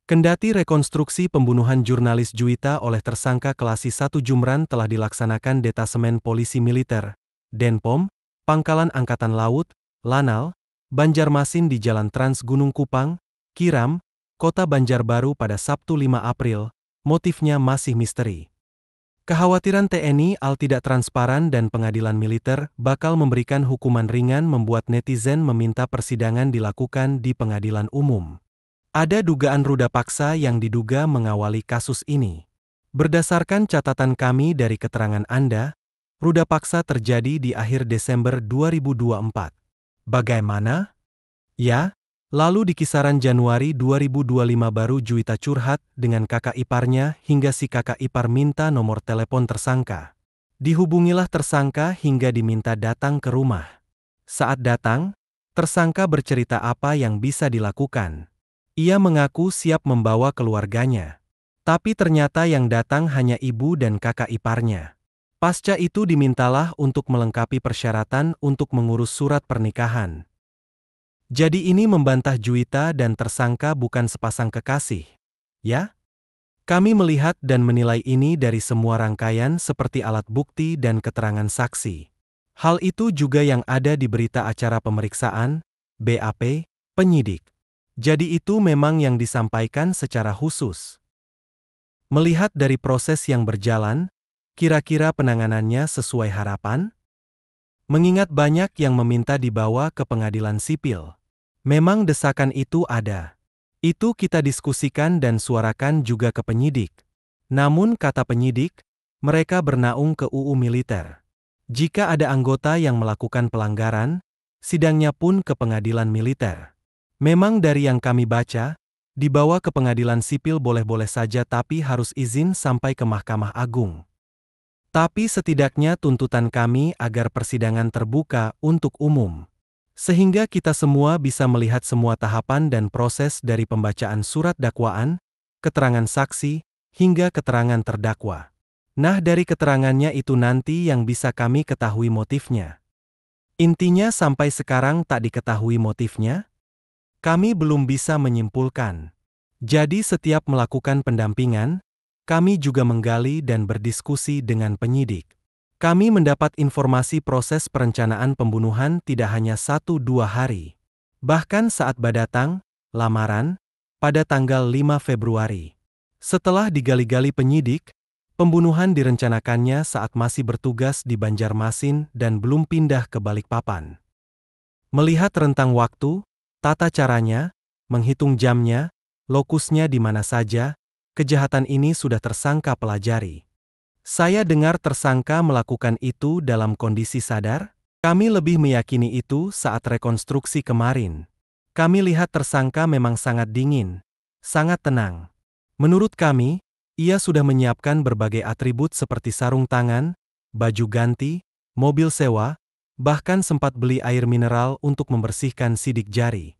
Kendati rekonstruksi pembunuhan jurnalis Juwita oleh tersangka Kelasi 1 Jumran telah dilaksanakan Detasemen Polisi Militer, Denpom, Pangkalan Angkatan Laut, Lanal, Banjarmasin di Jalan Trans Gunung Kupang, Kiram, Kota Banjarbaru pada Sabtu 5 April, motifnya masih misteri. Kekhawatiran TNI AL tidak transparan dan pengadilan militer bakal memberikan hukuman ringan membuat netizen meminta persidangan dilakukan di pengadilan umum. Ada dugaan ruda paksa yang diduga mengawali kasus ini. Berdasarkan catatan kami dari keterangan Anda, ruda paksa terjadi di akhir Desember 2024. Bagaimana? Ya, lalu di kisaran Januari 2025 baru Juwita curhat dengan kakak iparnya hingga si kakak ipar minta nomor telepon tersangka. Dihubungilah tersangka hingga diminta datang ke rumah. Saat datang, tersangka bercerita apa yang bisa dilakukan. Ia mengaku siap membawa keluarganya. Tapi ternyata yang datang hanya ibu dan kakak iparnya. Pasca itu dimintalah untuk melengkapi persyaratan untuk mengurus surat pernikahan. Jadi ini membantah Juwita dan tersangka bukan sepasang kekasih. Ya? Kami melihat dan menilai ini dari semua rangkaian seperti alat bukti dan keterangan saksi. Hal itu juga yang ada di berita acara pemeriksaan, BAP, penyidik. Jadi itu memang yang disampaikan secara khusus. Melihat dari proses yang berjalan, kira-kira penanganannya sesuai harapan? Mengingat banyak yang meminta dibawa ke pengadilan sipil. Memang desakan itu ada. Itu kita diskusikan dan suarakan juga ke penyidik. Namun kata penyidik, mereka bernaung ke UU Militer. Jika ada anggota yang melakukan pelanggaran, sidangnya pun ke pengadilan militer. Memang dari yang kami baca, dibawa ke pengadilan sipil boleh-boleh saja tapi harus izin sampai ke Mahkamah Agung. Tapi setidaknya tuntutan kami agar persidangan terbuka untuk umum. Sehingga kita semua bisa melihat semua tahapan dan proses dari pembacaan surat dakwaan, keterangan saksi, hingga keterangan terdakwa. Nah dari keterangannya itu nanti yang bisa kami ketahui motifnya. Intinya sampai sekarang tak diketahui motifnya. Kami belum bisa menyimpulkan. Jadi setiap melakukan pendampingan, kami juga menggali dan berdiskusi dengan penyidik. Kami mendapat informasi proses perencanaan pembunuhan tidak hanya 1-2 hari. Bahkan saat badatang, lamaran, pada tanggal 5 Februari. Setelah digali-gali penyidik, pembunuhan direncanakannya saat masih bertugas di Banjarmasin dan belum pindah ke Balikpapan. Melihat rentang waktu, tata caranya, menghitung jamnya, lokusnya di mana saja, kejahatan ini sudah tersangka pelajari. Saya dengar tersangka melakukan itu dalam kondisi sadar. Kami lebih meyakini itu saat rekonstruksi kemarin. Kami lihat tersangka memang sangat dingin, sangat tenang. Menurut kami, ia sudah menyiapkan berbagai atribut seperti sarung tangan, baju ganti, mobil sewa, bahkan sempat beli air mineral untuk membersihkan sidik jari.